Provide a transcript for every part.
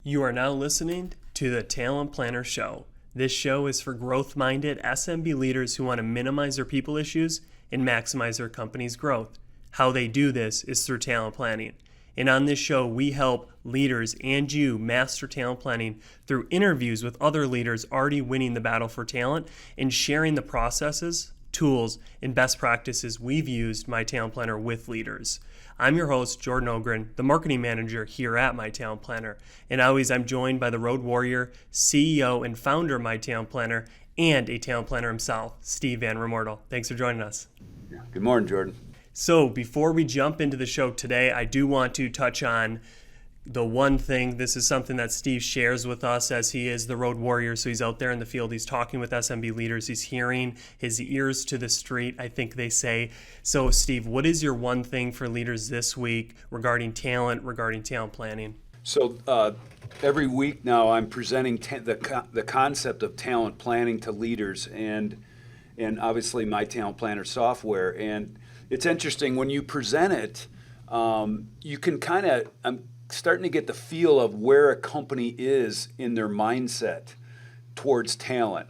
You are now listening to the Talent Planner Show. This show is for growth-minded SMB leaders who want to minimize their people issues and maximize their company's growth. How they do this is through talent planning. And on this show, we help leaders and you master talent planning through interviews with other leaders already winning the battle for talent and sharing the processes, tools, and best practices we've used My Talent Planner with leaders. I'm your host, Jordan Ogren, the marketing manager here at My Talent Planner. And always I'm joined by the Road Warrior, CEO and founder of My Talent Planner, and a talent planner himself, Steve Van Remortel. Thanks for joining us. Yeah. Good morning, Jordan. So before we jump into the show today, I do want to touch on the one thing. This is something that Steve shares with us as he is the Road Warrior. So he's out there in the field. He's talking with SMB leaders. He's hearing his ears to the street, I think they say. So Steve, what is your one thing for leaders this week regarding talent planning? So every week now I'm presenting the concept of talent planning to leaders and obviously My Talent Planner software. And it's interesting when you present it, you can I'm starting to get the feel of where a company is in their mindset towards talent.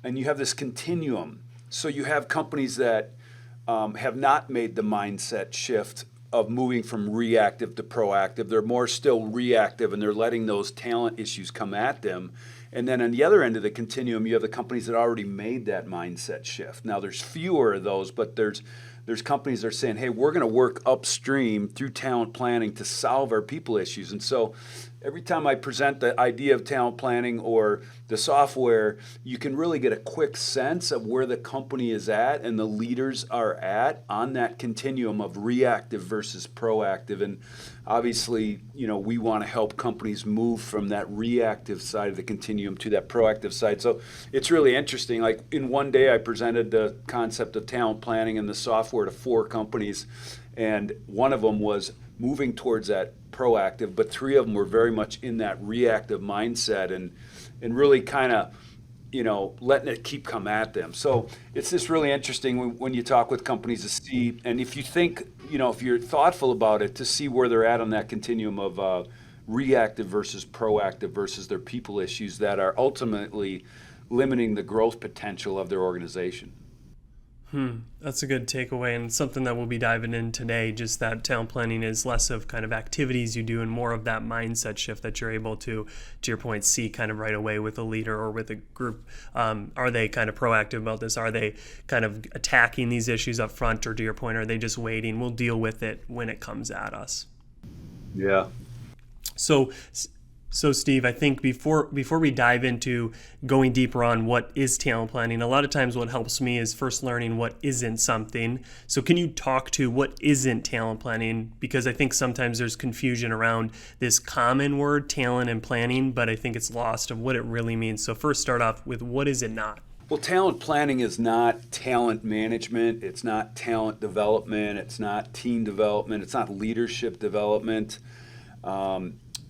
And you have this continuum. So you have companies that have not made the mindset shift of moving from reactive to proactive. They're more still reactive and they're letting those talent issues come at them. And then on the other end of the continuum, you have the companies that already made that mindset shift. Now there's fewer of those, but there's companies that are saying, hey, we're going to work upstream through talent planning to solve our people issues. And so every time I present the idea of talent planning or the software, you can really get a quick sense of where the company is at and the leaders are at on that continuum of reactive versus proactive. And obviously, we want to help companies move from that reactive side of the continuum to that proactive side. So it's really interesting. Like in one day, I presented the concept of talent planning and the software to 4 companies, and one of them was moving towards that proactive, but 3 of them were very much in that reactive mindset and really kind of, letting it keep come at them. So it's just really interesting when you talk with companies to see, and if you think, if you're thoughtful about it, to see where they're at on that continuum of reactive versus proactive versus their people issues that are ultimately limiting the growth potential of their organization. That's a good takeaway and something that we'll be diving in today. Just that talent planning is less of kind of activities you do and more of that mindset shift that you're able to your point, see kind of right away with a leader or with a group. Are they kind of proactive about this? Are they kind of attacking these issues up front, or to your point, are they just waiting? We'll deal with it when it comes at us. Yeah. So Steve, I think before we dive into going deeper on what is talent planning, a lot of times what helps me is first learning what isn't something. So can you talk to what isn't talent planning? Because I think sometimes there's confusion around this common word, talent and planning, but I think it's lost of what it really means. So first start off with what is it not? Well, talent planning is not talent management. It's not talent development. It's not team development. It's not leadership development.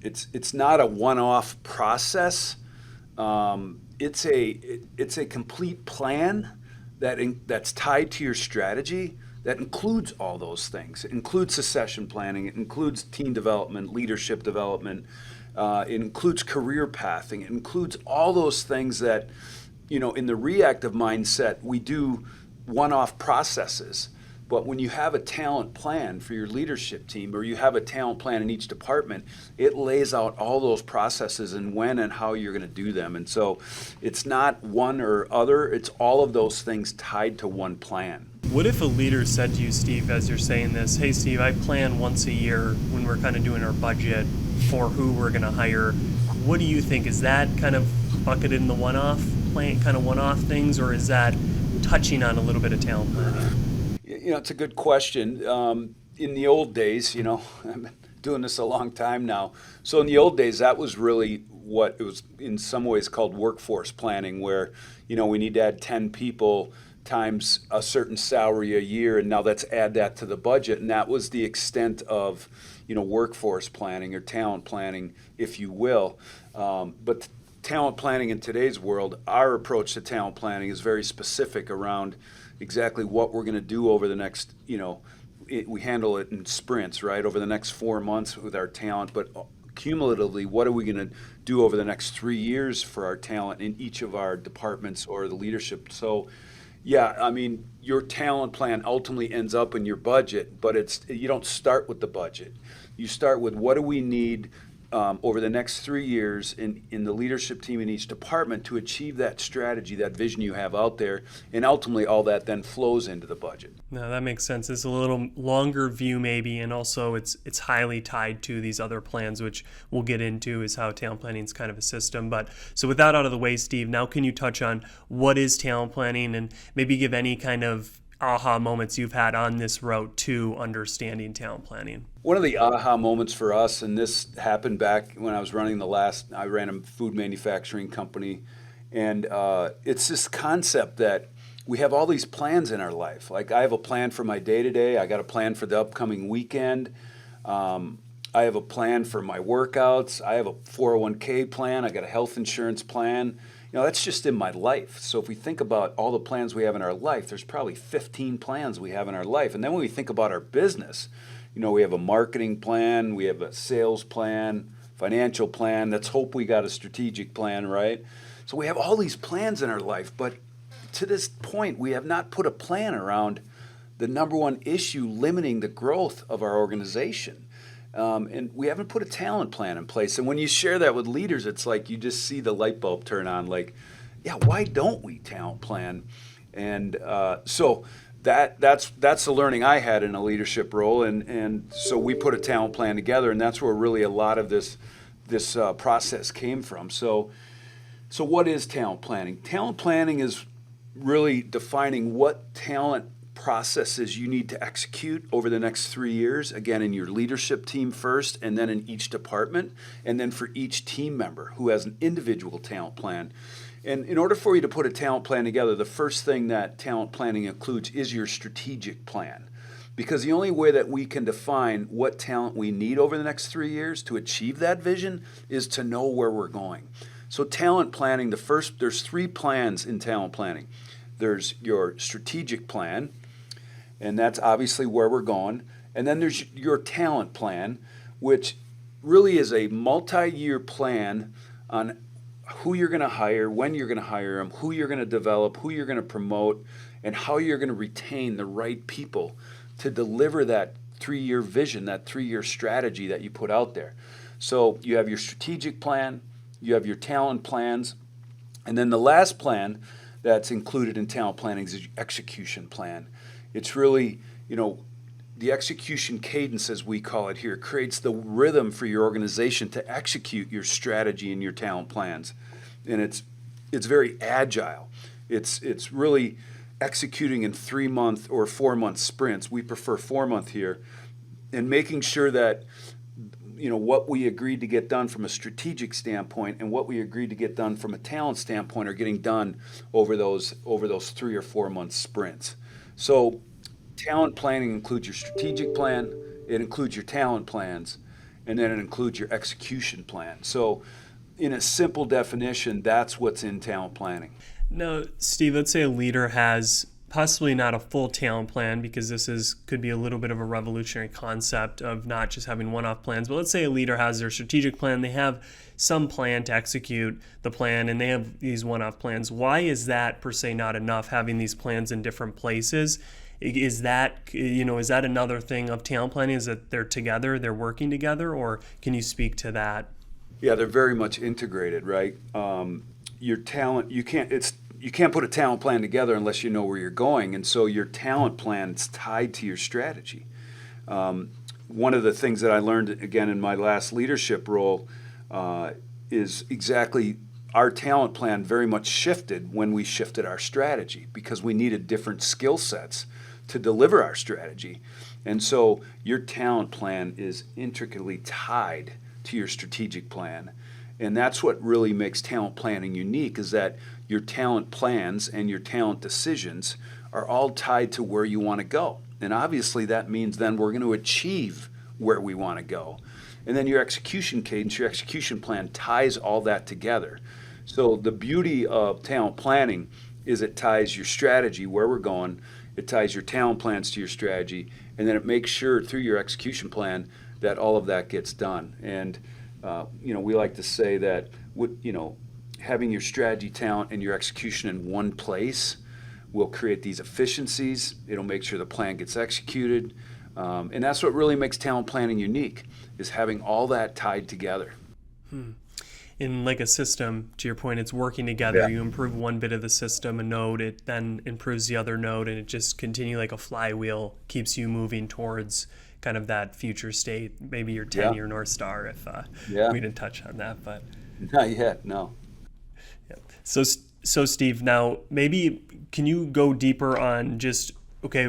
It's not a one-off process. It's a complete plan that's tied to your strategy that includes all those things. It includes succession planning. It includes team development, leadership development. It includes career pathing. It includes all those things that, in the reactive mindset, we do one-off processes. But when you have a talent plan for your leadership team, or you have a talent plan in each department, it lays out all those processes and when and how you're going to do them. And so it's not one or other, it's all of those things tied to one plan. What if a leader said to you, Steve, as you're saying this, hey, Steve, I plan once a year when we're kind of doing our budget for who we're going to hire. What do you think? Is that kind of bucketed in the one-off plan, kind of one-off things, or is that touching on a little bit of talent planning? It's a good question. In the old days, I've been doing this a long time now. So in the old days, that was really what it was in some ways called workforce planning, where, we need to add 10 people times a certain salary a year, and now let's add that to the budget. And that was the extent of, workforce planning or talent planning, if you will. But talent planning in today's world, our approach to talent planning is very specific around exactly what we're going to do over the next, we handle it in sprints, right, over the next 4 months with our talent, but cumulatively, what are we going to do over the next 3 years for our talent in each of our departments or the leadership? So, yeah, I mean, your talent plan ultimately ends up in your budget, but you don't start with the budget. You start with what do we need over the next 3 years in the leadership team in each department to achieve that strategy, that vision you have out there, and ultimately all that then flows into the budget. No, that makes sense. It's a little longer view maybe, and also it's highly tied to these other plans, which we'll get into is how talent planning is kind of a system. But so with that out of the way, Steve, now can you touch on what is talent planning and maybe give any kind of aha moments you've had on this route to understanding talent planning? One of the aha moments for us, and this happened back when I was I ran a food manufacturing company, and it's this concept that we have all these plans in our life. Like I have a plan for my day-to-day, I got a plan for the upcoming weekend, I have a plan for my workouts, I have a 401k plan, I got a health insurance plan. That's just in my life. So if we think about all the plans we have in our life, there's probably 15 plans we have in our life. And then when we think about our business, we have a marketing plan, we have a sales plan, financial plan. Let's hope we got a strategic plan, right? So we have all these plans in our life, but to this point, we have not put a plan around the number one issue limiting the growth of our organization. And we haven't put a talent plan in place. And when you share that with leaders, it's like you just see the light bulb turn on. Like, yeah, why don't we talent plan? And so that's the learning I had in a leadership role. And so we put a talent plan together, and that's where really a lot of this process came from. So what is talent planning? Talent planning is really defining what talent processes you need to execute over the next 3 years, again, in your leadership team first, and then in each department, and then for each team member who has an individual talent plan. And in order for you to put a talent plan together, the first thing that talent planning includes is your strategic plan. Because the only way that we can define what talent we need over the next 3 years to achieve that vision is to know where we're going. So talent planning, there's 3 plans in talent planning. There's your strategic plan, and that's obviously where we're going. And then there's your talent plan, which really is a multi-year plan on who you're going to hire, when you're going to hire them, who you're going to develop, who you're going to promote, and how you're going to retain the right people to deliver that 3-year vision, that 3-year strategy that you put out there. So you have your strategic plan, you have your talent plans, and then the last plan that's included in talent planning is your execution plan. It's really, the execution cadence, as we call it here, creates the rhythm for your organization to execute your strategy and your talent plans. And it's very agile. It's really executing in 3-month or 4-month sprints. We prefer 4-month here, and making sure that what we agreed to get done from a strategic standpoint and what we agreed to get done from a talent standpoint are getting done over those 3 or 4 month sprints. So talent planning includes your strategic plan, it includes your talent plans, and then it includes your execution plan. So in a simple definition, that's what's in talent planning. Now, Steve, let's say a leader has possibly not a full talent plan, because could be a little bit of a revolutionary concept of not just having one-off plans. But let's say a leader has their strategic plan, they have some plan to execute the plan, and they have these one-off plans. Why is that per se not enough, having these plans in different places? Is that another thing of talent planning, is that they're together, they're working together, or can you speak to that? Yeah, they're very much integrated, right? Your talent, you can't put a talent plan together unless you know where you're going, and so your talent plan is tied to your strategy. One of the things that I learned, again, in my last leadership role is exactly our talent plan very much shifted when we shifted our strategy, because we needed different skill sets to deliver our strategy. And so your talent plan is intricately tied to your strategic plan. And that's what really makes talent planning unique, is that your talent plans and your talent decisions are all tied to where you want to go. And obviously that means then we're going to achieve where we want to go. And then your execution cadence, your execution plan ties all that together. So the beauty of talent planning is it ties your strategy, where we're going, it ties your talent plans to your strategy, and then it makes sure through your execution plan that all of that gets done. And We like to say that having your strategy, talent, and your execution in one place will create these efficiencies. It'll make sure the plan gets executed. And that's what really makes talent planning unique, is having all that tied together. In like a system, to your point, it's working together. Yeah. You improve one bit of the system, a node, it then improves the other node, and it just continue like a flywheel, keeps you moving towards kind of that future state, maybe your Yeah. 10-year North Star, if Yeah. we didn't touch on that. But Not yet, no. yeah. So Steve, now maybe can you go deeper on just, okay,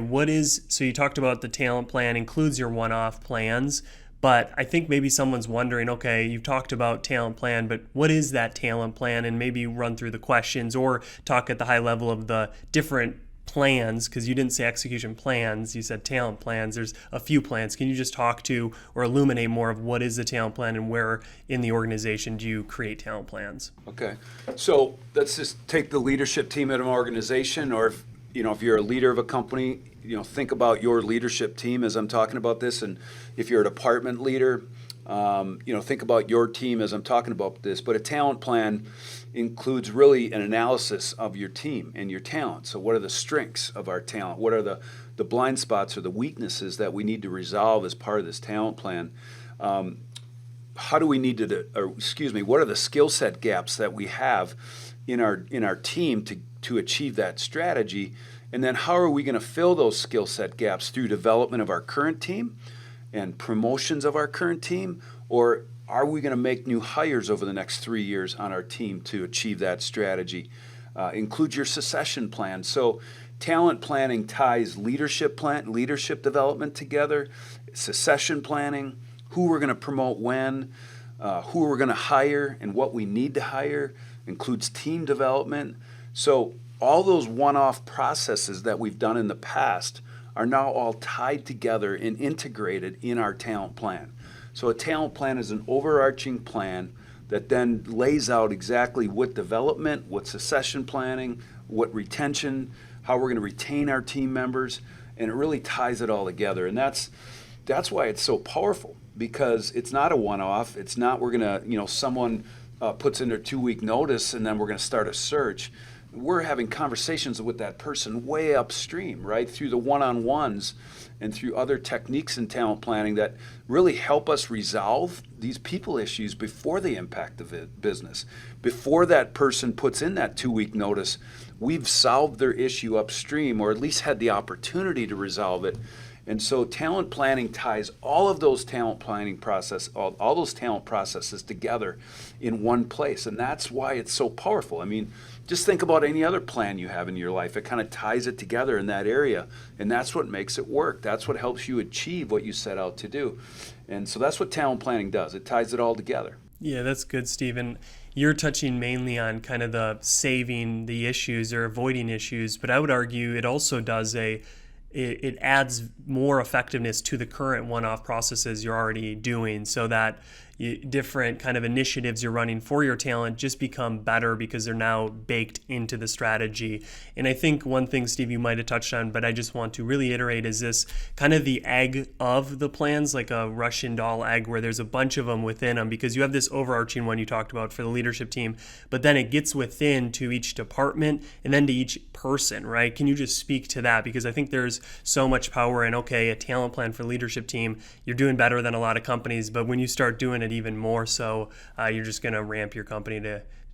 so you talked about the talent plan includes your one-off plans, but I think maybe someone's wondering, okay, you've talked about talent plan, but what is that talent plan? And maybe run through the questions or talk at the high level of the different plans, because you didn't say execution plans, you said talent plans. There's a few plans. Can you just talk to or illuminate more of what is the talent plan and where in the organization do you create talent plans? Okay. So let's just take the leadership team at an organization, or if you're a leader of a company, think about your leadership team as I'm talking about this. And if you're a department leader, think about your team as I'm talking about this. But a talent plan includes really an analysis of your team and your talent. So what are the strengths of our talent? What are the blind spots or the weaknesses that we need to resolve as part of this talent plan? How do we need what are the skill set gaps that we have in our team to achieve that strategy? And then how are we going to fill those skill set gaps through development of our current team and promotions of our current team? Or are we going to make new hires over the next 3 years on our team to achieve that strategy? Include your succession plan. So talent planning ties leadership development together, succession planning, who we're going to promote when, who we're going to hire and what we need to hire, includes team development. So all those one-off processes that we've done in the past are now all tied together and integrated in our talent plan. So a talent plan is an overarching plan that then lays out exactly what development, what succession planning, what retention, how we're going to retain our team members, and it really ties it all together. And that's why it's so powerful, because it's not a one-off. It's not we're going to, someone puts in their 2-week notice and then we're going to start a search. We're having conversations with that person way upstream, right, through the one-on-ones and through other techniques in talent planning that really help us resolve these people issues before they impact the business. Before that person puts in that 2-week notice, we've solved their issue upstream, or at least had the opportunity to resolve it. And so talent planning ties all of those talent planning all those talent processes together in one place. And that's why it's so powerful. I mean, just think about any other plan you have in your life. It kind of ties it together in that area. And that's what makes it work. That's what helps you achieve what you set out to do. And so that's what talent planning does. It ties it all together. Yeah, that's good, Stephen. You're touching mainly on kind of the saving the issues or avoiding issues, but I would argue it also does it adds more effectiveness to the current one-off processes you're already doing, so that different kind of initiatives you're running for your talent just become better because they're now baked into the strategy. And I think one thing, Steve, you might have touched on, but I just want to really iterate, is this kind of the egg of the plans, like a Russian doll egg where there's a bunch of them within them, because you have this overarching one you talked about for the leadership team, but then it gets within to each department and then to each person, right? Can you just speak to that? Because I think there's so much power in, okay, a talent plan for leadership team, you're doing better than a lot of companies, but when you start doing it even more so, you're just going to ramp your company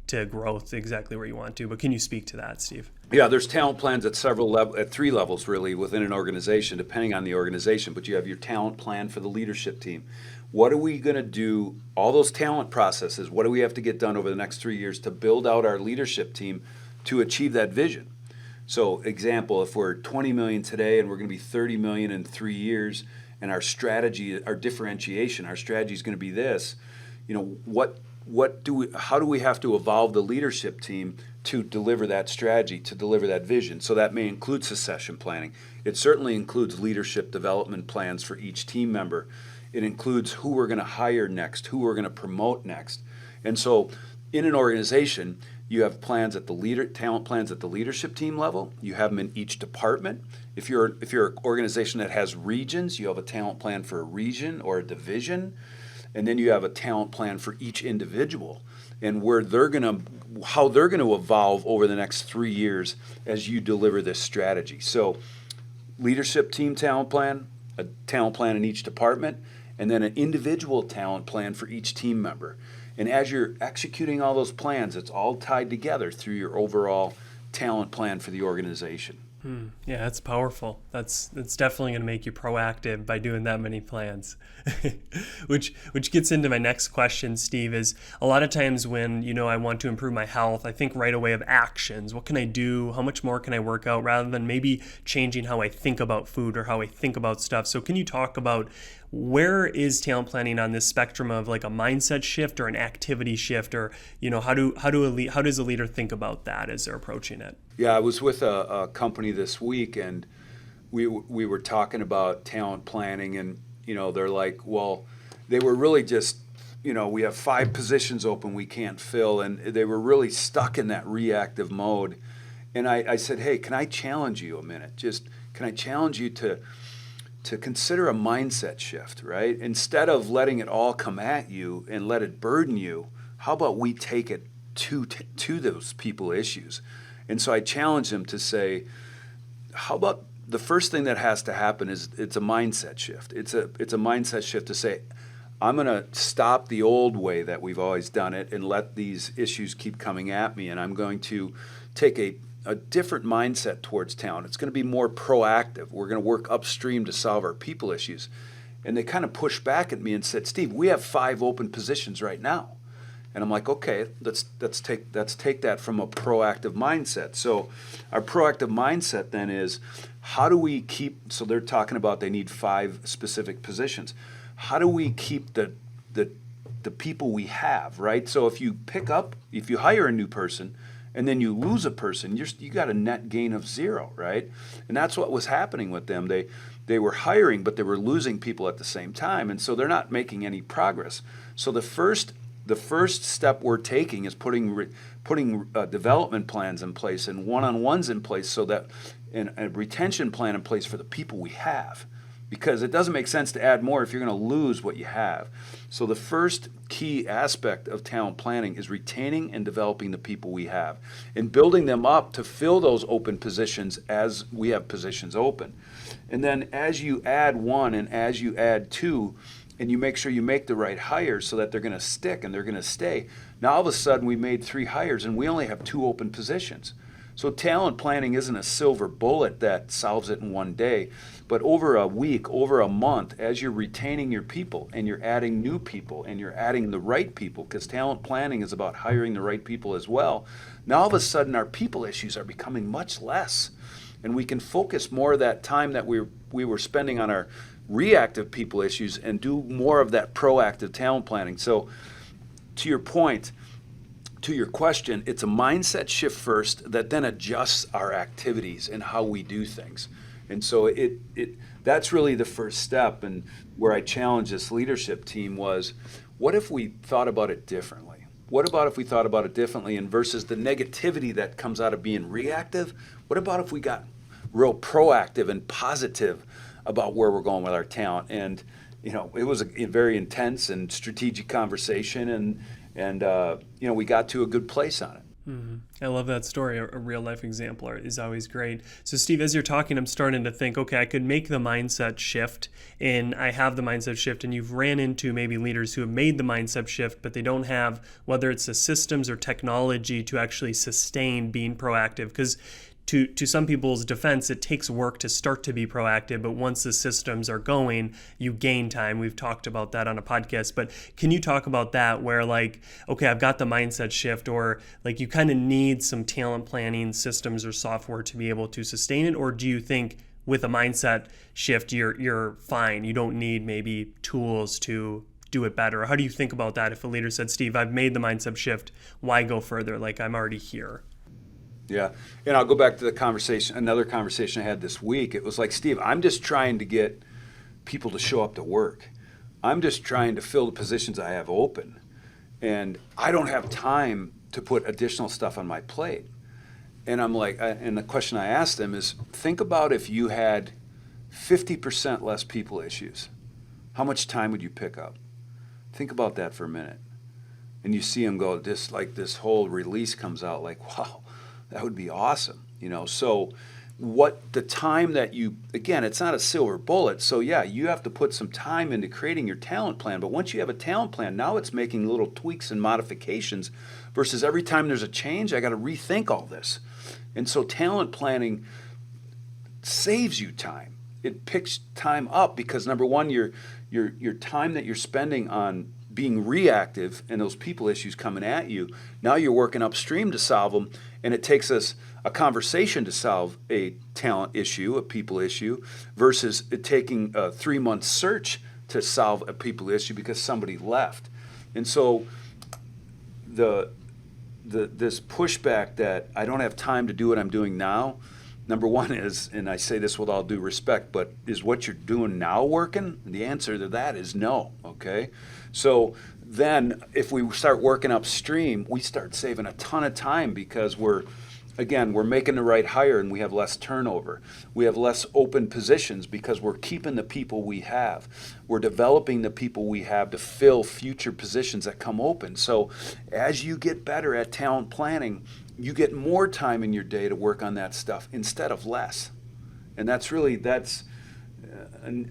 to growth exactly where you want to. But can you speak to that, Steve? Yeah, there's talent plans at at 3 levels really within an organization, depending on the organization. But you have your talent plan for the leadership team. What are we going to do? All those talent processes, what do we have to get done over the next 3 years to build out our leadership team to achieve that vision? So, example, if we're 20 million today and we're going to be 30 million in 3 years, and our strategy, our differentiation, our strategy is going to be this, how do we have to evolve the leadership team to deliver that strategy, to deliver that vision? So that may include succession planning. It certainly includes leadership development plans for each team member. It includes who we're going to hire next, who we're going to promote next. And so in an organization, you have plans at the talent plans at the leadership team level. You have them in each department. If you're an organization that has regions, you have a talent plan for a region or a division. and then you have a talent plan for each individual and how they're gonna evolve over the next 3 years as you deliver this strategy. So leadership team talent plan, a talent plan in each department, and then an individual talent plan for each team member. And as you're executing all those plans, it's all tied together through your overall talent plan for the organization. Yeah, that's powerful. That's definitely going to make you proactive by doing that many plans. which gets into my next question, Steve, is a lot of times when, I want to improve my health, I think right away of actions. What can I do? How much more can I work out, rather than maybe changing how I think about food or how I think about stuff? So can you talk about where is talent planning on this spectrum of like a mindset shift or an activity shift, or how does a leader think about that as they're approaching it? Yeah, I was with a company this week, and we were talking about talent planning, and they're like, well, they were really just, we have 5 positions open we can't fill, and they were really stuck in that reactive mode. And I said, hey, can I challenge you a minute? Can I challenge you to consider a mindset shift, right? Instead of letting it all come at you and let it burden you, how about we take it to those people issues? And so I challenge them to say, how about the first thing that has to happen is it's a mindset shift. It's a mindset shift to say, I'm going to stop the old way that we've always done it and let these issues keep coming at me, and I'm going to take a different mindset towards talent. It's going to be more proactive. We're going to work upstream to solve our people issues. And they kind of pushed back at me and said, Steve, we have 5 open positions right now. And I'm like, okay, let's take that from a proactive mindset. So our proactive mindset then is, how do we keep, so they're talking about they need 5 specific positions. How do we keep the people we have, right? So if you hire a new person and then you lose a person, you got a net gain of 0, right? And that's what was happening with them. They were hiring, but they were losing people at the same time, and so they're not making any progress. So the first step we're taking is putting development plans in place and one-on-ones in place, so that and a retention plan in place for the people we have, because it doesn't make sense to add more if you're going to lose what you have. So the first key aspect of talent planning is retaining and developing the people we have and building them up to fill those open positions as we have positions open. And then as you add 1 and as you add 2, and you make sure you make the right hires so that they're going to stick and they're going to stay, now all of a sudden we made 3 hires and we only have 2 open positions. So talent planning isn't a silver bullet that solves it in one day, but over a week, over a month, as you're retaining your people and you're adding new people and you're adding the right people, because talent planning is about hiring the right people as well, now all of a sudden our people issues are becoming much less, and we can focus more of that time that we were spending on our reactive people issues and do more of that proactive talent planning. So to your point, to your question, it's a mindset shift first that then adjusts our activities and how we do things. And so that's really the first step. And where I challenged this leadership team was, what if we thought about it differently? What about if we thought about it differently, and versus the negativity that comes out of being reactive, what about if we got real proactive and positive about where we're going with our talent? And it was a very intense and strategic conversation, and we got to a good place on it. Mm-hmm. I love that story. A real life example is always great. So Steve, as you're talking, I'm starting to think, okay, I could make the mindset shift, and I have the mindset shift, and you've ran into maybe leaders who have made the mindset shift, but they don't have, whether it's the systems or technology to actually sustain being proactive. Because to some people's defense, it takes work to start to be proactive, but once the systems are going, you gain time. We've talked about that on a podcast, but can you talk about that, where like, okay, I've got the mindset shift, or like you kind of need some talent planning systems or software to be able to sustain it? Or do you think with a mindset shift, you're fine, you don't need maybe tools to do it better? Or how do you think about that if a leader said, Steve, I've made the mindset shift, why go further? Like, I'm already here. Yeah, and I'll go back to another conversation I had this week. It was like, Steve, I'm just trying to get people to show up to work. I'm just trying to fill the positions I have open. And I don't have time to put additional stuff on my plate. And I'm like, and the question I asked them is, think about if you had 50% less people issues. How much time would you pick up? Think about that for a minute. And you see them go, this whole release comes out like, wow, that would be awesome. So what the time that again, it's not a silver bullet. So yeah, you have to put some time into creating your talent plan. But once you have a talent plan, now it's making little tweaks and modifications versus every time there's a change, I got to rethink all this. And so talent planning saves you time. It picks time up because number one, your time that you're spending on being reactive and those people issues coming at you, now you're working upstream to solve them, and it takes us a conversation to solve a talent issue, a people issue, versus it taking a 3-month search to solve a people issue because somebody left. And so this pushback that I don't have time to do what I'm doing now, number one is, and I say this with all due respect, but is what you're doing now working? And the answer to that is no, okay? So then if we start working upstream, we start saving a ton of time because we're making the right hire and we have less turnover. We have less open positions because we're keeping the people we have. We're developing the people we have to fill future positions that come open. So as you get better at talent planning, you get more time in your day to work on that stuff instead of less. And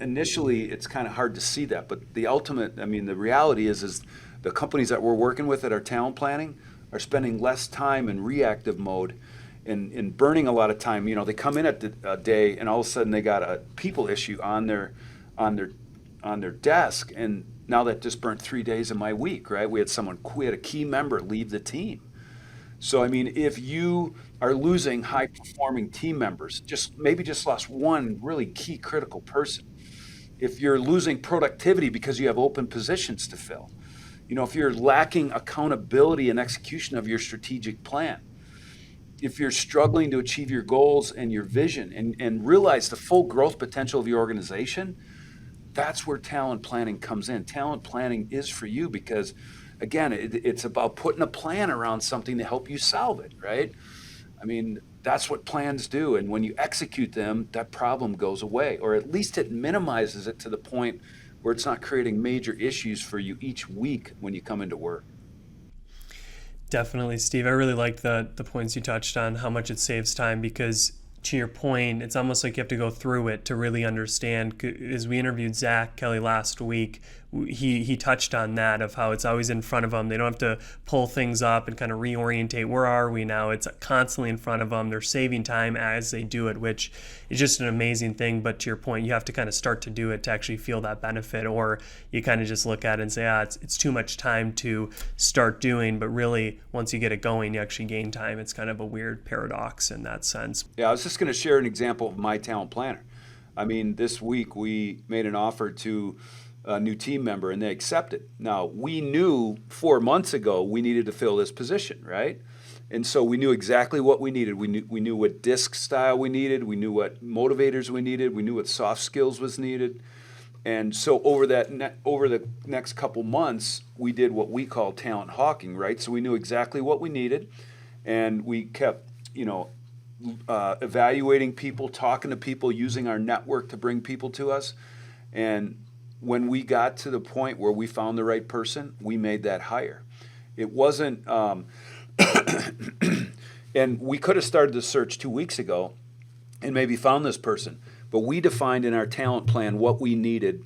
initially it's kind of hard to see that, but the reality is the companies that we're working with at our talent planning are spending less time in reactive mode and burning a lot of time. They come in at the day and all of a sudden they got a people issue on their desk, and now that just burnt 3 days of my week, right? We had a key member leave the team. So, if you are losing high-performing team members, just lost one really key critical person. If you're losing productivity because you have open positions to fill. If you're lacking accountability and execution of your strategic plan. If you're struggling to achieve your goals and your vision and realize the full growth potential of your organization, that's where talent planning comes in. Talent planning is for you because again, it's about putting a plan around something to help you solve it, right? That's what plans do. And when you execute them, that problem goes away, or at least it minimizes it to the point where it's not creating major issues for you each week when you come into work. Definitely, Steve. I really like the points you touched on, how much it saves time, because to your point, it's almost like you have to go through it to really understand. As we interviewed Zach Kelly last week, he touched on that, of how it's always in front of them. They don't have to pull things up and kind of reorientate. Where are we now? It's constantly in front of them. They're saving time as they do it, which is just an amazing thing. But to your point, you have to kind of start to do it to actually feel that benefit, or you kind of just look at it and say, it's too much time to start doing. But really, once you get it going, you actually gain time. It's kind of a weird paradox in that sense. Yeah, I was just going to share an example of my talent planner. This week we made an offer to a new team member and they accepted. Now, we knew 4 months ago we needed to fill this position, right? And so we knew exactly what we needed. We knew what disc style we needed. We knew what motivators we needed. We knew what soft skills was needed. And so over the next couple months, we did what we call talent hawking, right? So we knew exactly what we needed, and we kept, evaluating people, talking to people, using our network to bring people to us. And when we got to the point where we found the right person, we made that hire. It wasn't, and we could have started the search 2 weeks ago and maybe found this person, but we defined in our talent plan what we needed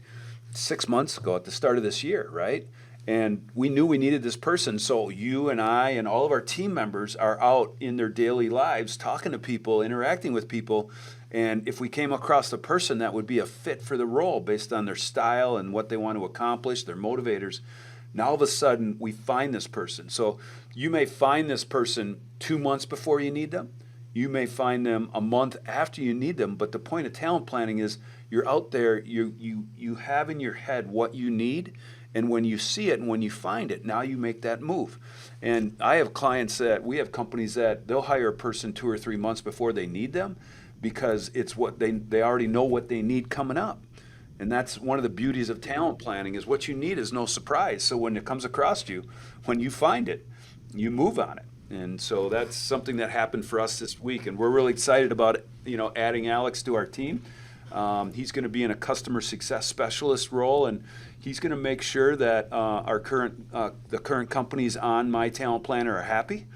6 months ago at the start of this year, right? And we knew we needed this person, so you and I and all of our team members are out in their daily lives talking to people, interacting with people, and if we came across a person that would be a fit for the role based on their style and what they want to accomplish, their motivators, now all of a sudden we find this person. So you may find this person 2 months before you need them. You may find them a month after you need them, but the point of talent planning is you're out there, you have in your head what you need, and when you see it and when you find it, now you make that move. And I have we have companies that they'll hire a person 2 or 3 months before they need them because it's what they already know what they need coming up. And that's one of the beauties of talent planning, is what you need is no surprise. So when it comes across you, when you find it, you move on it. And so that's something that happened for us this week, and we're really excited about it, adding Alex to our team. He's going to be in a customer success specialist role, and he's going to make sure that the current companies on My Talent Planner are happy.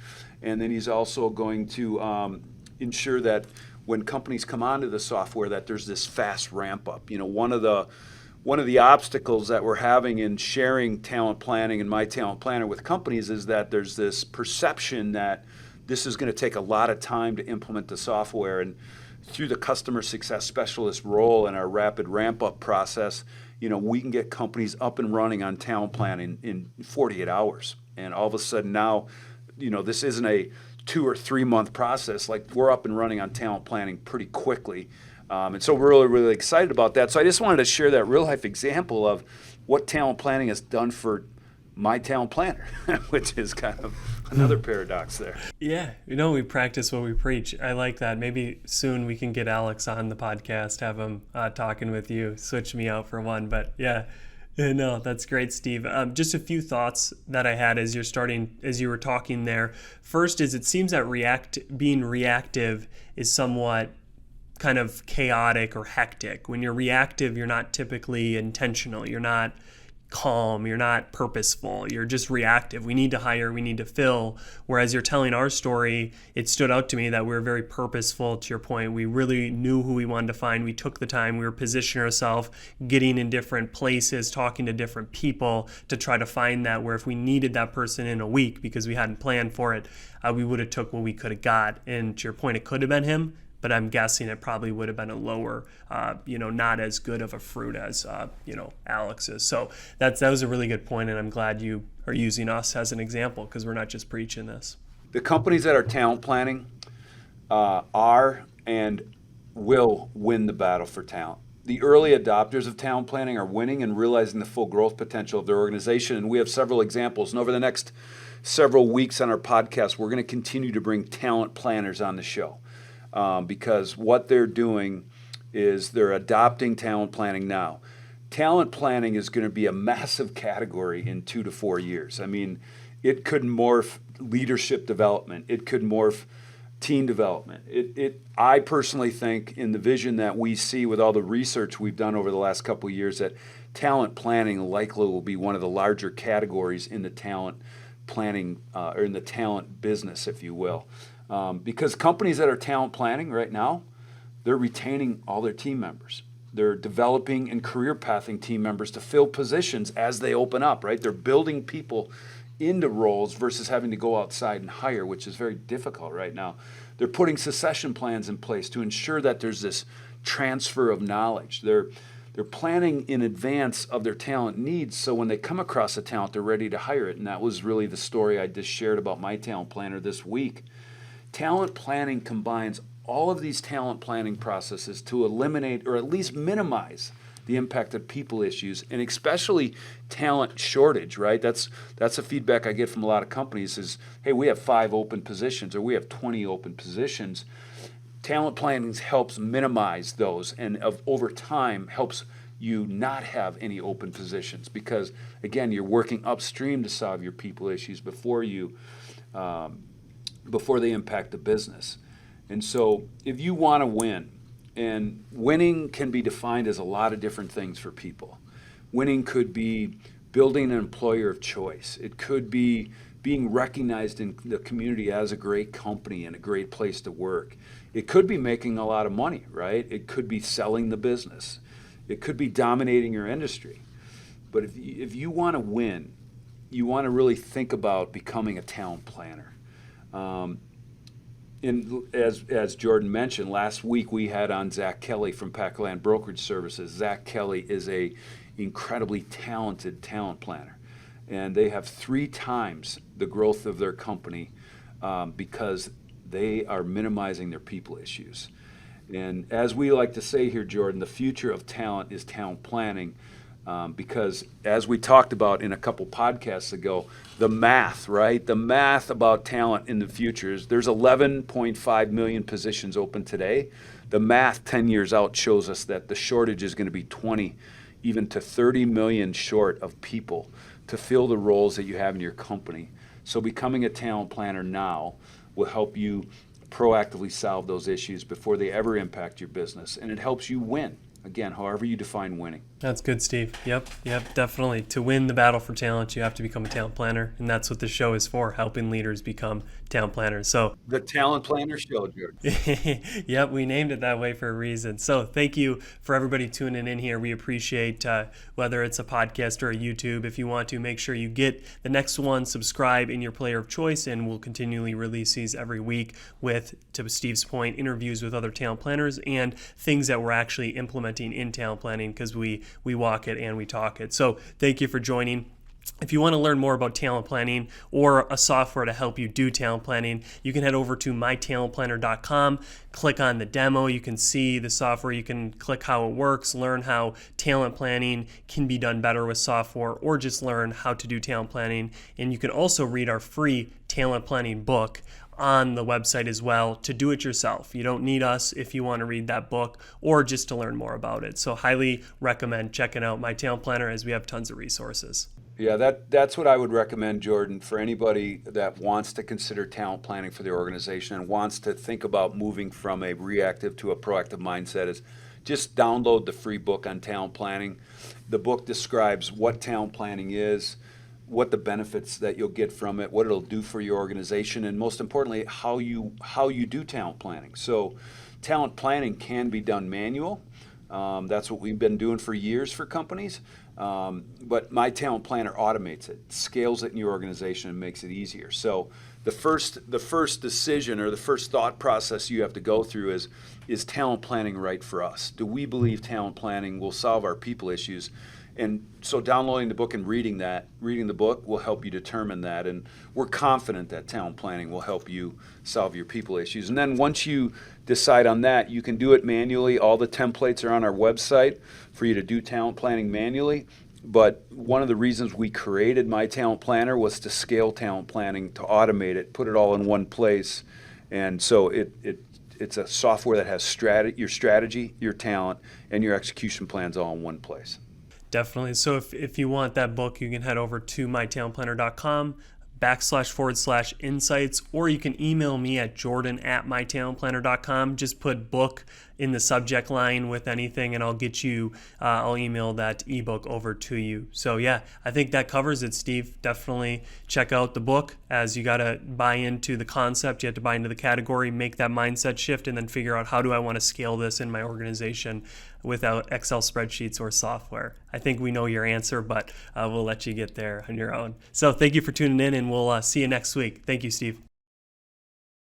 And then he's also going to ensure that when companies come onto the software, that there's this fast ramp up. One of the obstacles that we're having in sharing talent planning and My Talent Planner with companies is that there's this perception that this is going to take a lot of time to implement the software. And through the customer success specialist role and our rapid ramp up process, we can get companies up and running on talent planning in 48 hours. And all of a sudden now, this isn't a 2 or 3 month process. Like, we're up and running on talent planning pretty quickly. And so we're really, really excited about that. So I just wanted to share that real life example of what talent planning has done for My Talent Planner, which is kind of another paradox there. Yeah, we practice what we preach. I like that. Maybe soon we can get Alex on the podcast, have him talking with you, switch me out for one. But yeah, no, that's great, Steve. Just a few thoughts that I had as you were talking there. First is, it seems that being reactive is somewhat kind of chaotic or hectic. When you're reactive, you're not typically intentional. You're not calm, you're not purposeful, you're just reactive. We need to hire, we need to fill. Whereas you're telling our story, it stood out to me that we were very purposeful. To your point, we really knew who we wanted to find. We took the time, we were positioning ourselves, getting in different places, talking to different people to try to find that, where if we needed that person in a week because we hadn't planned for it, we would have took what we could have got. And to your point, it could have been him, but I'm guessing it probably would have been a lower, not as good of a fruit as, Alex's. So that was a really good point, and I'm glad you are using us as an example, because we're not just preaching this. The companies that are talent planning are and will win the battle for talent. The early adopters of talent planning are winning and realizing the full growth potential of their organization, and we have several examples. And over the next several weeks on our podcast, we're going to continue to bring talent planners on the show. Because what they're doing is they're adopting talent planning now. Talent planning is going to be a massive category in 2 to 4 years. I mean, it could morph leadership development. It could morph team development. I personally think, in the vision that we see with all the research we've done over the last couple of years, that talent planning likely will be one of the larger categories in the talent planning or in the talent business, if you will. Because companies that are talent planning right now, they're retaining all their team members. They're developing and career pathing team members to fill positions as they open up, right? They're building people into roles versus having to go outside and hire, which is very difficult right now. They're putting succession plans in place to ensure that there's this transfer of knowledge. They're planning in advance of their talent needs, so when they come across a talent, they're ready to hire it. And that was really the story I just shared about My Talent Planner this week. Talent planning combines all of these talent planning processes to eliminate or at least minimize the impact of people issues, and especially talent shortage, right? That's the feedback I get from a lot of companies is, hey, we have 5 open positions or we have 20 open positions. Talent planning helps minimize those, and over time helps you not have any open positions, because, again, you're working upstream to solve your people issues before they impact the business. And so if you want to win, and winning can be defined as a lot of different things for people. Winning could be building an employer of choice. It could be being recognized in the community as a great company and a great place to work. It could be making a lot of money, right? It could be selling the business. It could be dominating your industry. But if you want to win, you want to really think about becoming a talent planner. As Jordan mentioned, last week we had on Zach Kelly from Packland Brokerage Services. Zach Kelly is a incredibly talented talent planner, and they have 3 times the growth of their company because they are minimizing their people issues. And as we like to say here, Jordan, the future of talent is talent planning. Because as we talked about in a couple podcasts ago, the math, right? The math about talent in the future is there's 11.5 million positions open today. The math 10 years out shows us that the shortage is going to be 20, even to 30 million short of people to fill the roles that you have in your company. So becoming a talent planner now will help you proactively solve those issues before they ever impact your business. And it helps you win. Again, however you define winning. That's good, Steve. Yep, definitely. To win the battle for talent, you have to become a talent planner, and that's what the show is for, helping leaders become talent planners. So the Talent Planner Show, Jordan. Yep, we named it that way for a reason. So thank you for everybody tuning in here. We appreciate whether it's a podcast or a YouTube. If you want to, make sure you get the next one, subscribe in your player of choice, and we'll continually release these every week with, to Steve's point, interviews with other talent planners and things that we're actually implementing in talent planning, because we walk it and we talk it. So thank you for joining. If you want to learn more about talent planning or a software to help you do talent planning, you can head over to mytalentplanner.com, click on the demo. You can see the software. You can click how it works, learn how talent planning can be done better with software, or just learn how to do talent planning. And you can also read our free talent planning book on the website as well to do it yourself. You don't need us if you want to read that book or just to learn more about it. So highly recommend checking out My Talent Planner, as we have tons of resources. Yeah, that's what I would recommend, Jordan, for anybody that wants to consider talent planning for their organization and wants to think about moving from a reactive to a proactive mindset, is just download the free book on talent planning. The book describes what talent planning is, what the benefits that you'll get from it, what it'll do for your organization, and most importantly, how you do talent planning. So talent planning can be done manual. That's what we've been doing for years for companies. But My Talent Planner automates it, scales it in your organization, and makes it easier. So the first decision or the first thought process you have to go through is talent planning right for us? Do we believe talent planning will solve our people issues? And so downloading the book and reading the book will help you determine that. And we're confident that talent planning will help you solve your people issues. And then once you decide on that, you can do it manually. All the templates are on our website for you to do talent planning manually. But one of the reasons we created My Talent Planner was to scale talent planning, to automate it, put it all in one place. And so it's a software that has your strategy, your talent, and your execution plans all in one place. Definitely. So if you want that book, you can head over to mytalentplanner.com//insights, or you can email me at jordan@mytalentplanner.com. Just put book in the subject line with anything, and I'll email that ebook over to you. So yeah, I think that covers it, Steve. Definitely check out the book, as you got to buy into the concept, you have to buy into the category, make that mindset shift, and then figure out, how do I want to scale this in my organization without Excel spreadsheets or software? I think we know your answer, but we'll let you get there on your own. So thank you for tuning in, and we'll see you next week. Thank you, Steve.